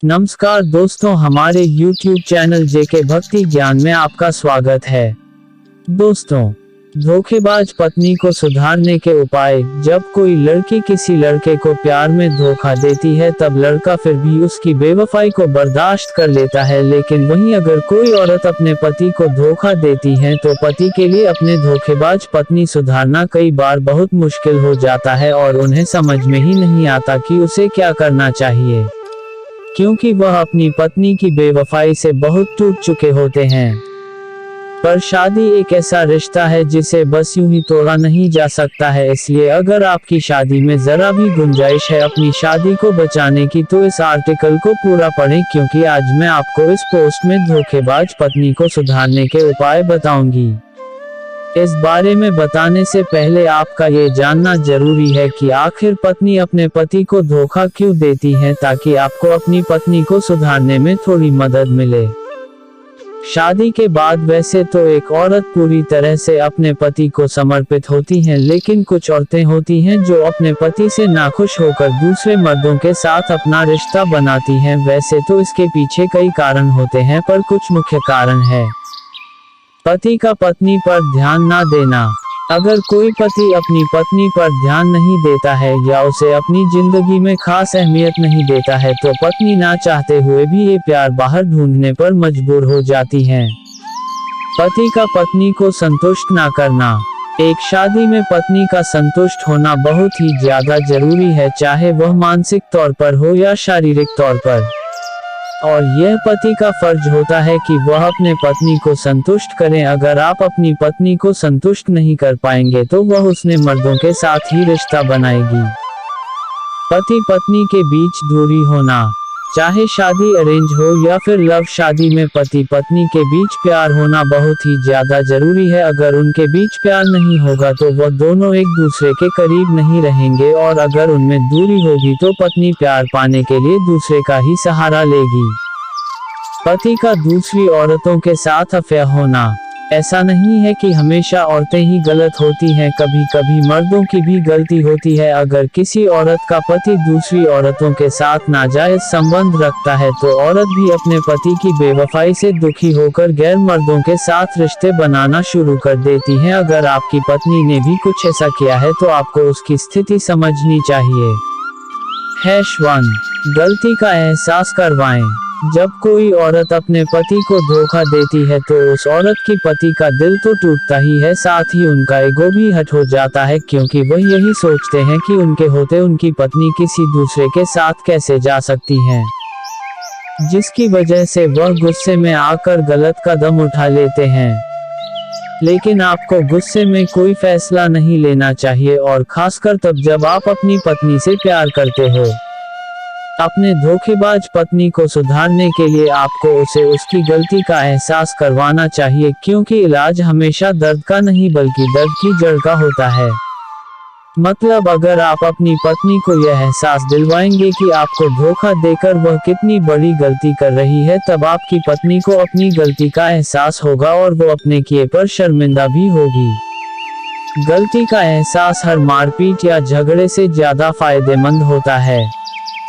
नमस्कार दोस्तों, हमारे YouTube चैनल जेके भक्ति ज्ञान में आपका स्वागत है। दोस्तों, धोखेबाज पत्नी को सुधारने के उपाय। जब कोई लड़की किसी लड़के को प्यार में धोखा देती है तब लड़का फिर भी उसकी बेवफाई को बर्दाश्त कर लेता है, लेकिन वहीं अगर कोई औरत अपने पति को धोखा देती है तो पति के लिए अपने धोखेबाज पत्नी सुधारना कई बार बहुत मुश्किल हो जाता है और उन्हें समझ में ही नहीं आता कि उसे क्या करना चाहिए, क्योंकि वह अपनी पत्नी की बेवफाई से बहुत टूट चुके होते हैं। पर शादी एक ऐसा रिश्ता है जिसे बस यूं ही तोड़ा नहीं जा सकता है, इसलिए अगर आपकी शादी में जरा भी गुंजाइश है अपनी शादी को बचाने की तो इस आर्टिकल को पूरा पढ़ें, क्योंकि आज मैं आपको इस पोस्ट में धोखेबाज पत्नी को सुधारने के उपाय बताऊंगी। इस बारे में बताने से पहले आपका ये जानना जरूरी है कि आखिर पत्नी अपने पति को धोखा क्यों देती है, ताकि आपको अपनी पत्नी को सुधारने में थोड़ी मदद मिले। शादी के बाद वैसे तो एक औरत पूरी तरह से अपने पति को समर्पित होती है, लेकिन कुछ औरतें होती हैं जो अपने पति से नाखुश होकर दूसरे मर्दों के साथ अपना रिश्ता बनाती हैं। वैसे तो इसके पीछे कई कारण होते हैं, पर कुछ मुख्य कारण है। पति का पत्नी पर ध्यान ना देना। अगर कोई पति अपनी पत्नी पर ध्यान नहीं देता है या उसे अपनी जिंदगी में खास अहमियत नहीं देता है तो पत्नी ना चाहते हुए भी ये प्यार बाहर ढूंढने पर मजबूर हो जाती है। पति का पत्नी को संतुष्ट ना करना। एक शादी में पत्नी का संतुष्ट होना बहुत ही ज्यादा जरूरी है, चाहे वह मानसिक तौर पर हो या शारीरिक तौर पर। और यह पति का फर्ज होता है कि वह अपने पत्नी को संतुष्ट करें। अगर आप अपनी पत्नी को संतुष्ट नहीं कर पाएंगे तो वह उसने मर्दों के साथ ही रिश्ता बनाएगी। पति पत्नी के बीच दूरी होना। चाहे शादी अरेंज हो या फिर लव, शादी में पति पत्नी के बीच प्यार होना बहुत ही ज्यादा जरूरी है। अगर उनके बीच प्यार नहीं होगा तो वह दोनों एक दूसरे के करीब नहीं रहेंगे, और अगर उनमें दूरी होगी तो पत्नी प्यार पाने के लिए दूसरे का ही सहारा लेगी। पति का दूसरी औरतों के साथ अफेयर होना। ऐसा नहीं है कि हमेशा औरतें ही गलत होती हैं, कभी कभी मर्दों की भी गलती होती है। अगर किसी औरत का पति दूसरी औरतों के साथ नाजायज संबंध रखता है तो औरत भी अपने पति की बेवफाई से दुखी होकर गैर मर्दों के साथ रिश्ते बनाना शुरू कर देती हैं। अगर आपकी पत्नी ने भी कुछ ऐसा किया है तो आपको उसकी स्थिति समझनी चाहिए। 1. गलती का एहसास करवाएं। जब कोई औरत अपने पति को धोखा देती है तो उस औरत की पति का दिल तो टूटता ही है, साथ ही उनका ईगो भी हर्ट हो जाता है, क्योंकि वह यही सोचते हैं कि उनके होते उनकी पत्नी किसी दूसरे के साथ कैसे जा सकती हैं, जिसकी वजह से वह गुस्से में आकर गलत कदम उठा लेते हैं। लेकिन आपको गुस्से में कोई फैसला नहीं लेना चाहिए, और खासकर तब जब आप अपनी पत्नी से प्यार करते हो। अपने धोखेबाज पत्नी को सुधारने के लिए आपको उसे उसकी गलती का एहसास करवाना चाहिए, क्योंकि इलाज हमेशा दर्द का नहीं बल्कि दर्द की जड़ का होता है। मतलब अगर आप अपनी पत्नी को यह एहसास दिलवाएंगे कि आपको धोखा देकर वह कितनी बड़ी गलती कर रही है, तब आपकी पत्नी को अपनी गलती का एहसास होगा और वो अपने किए पर शर्मिंदा भी होगी। गलती का एहसास हर मारपीट या झगड़े से ज्यादा फायदेमंद होता है।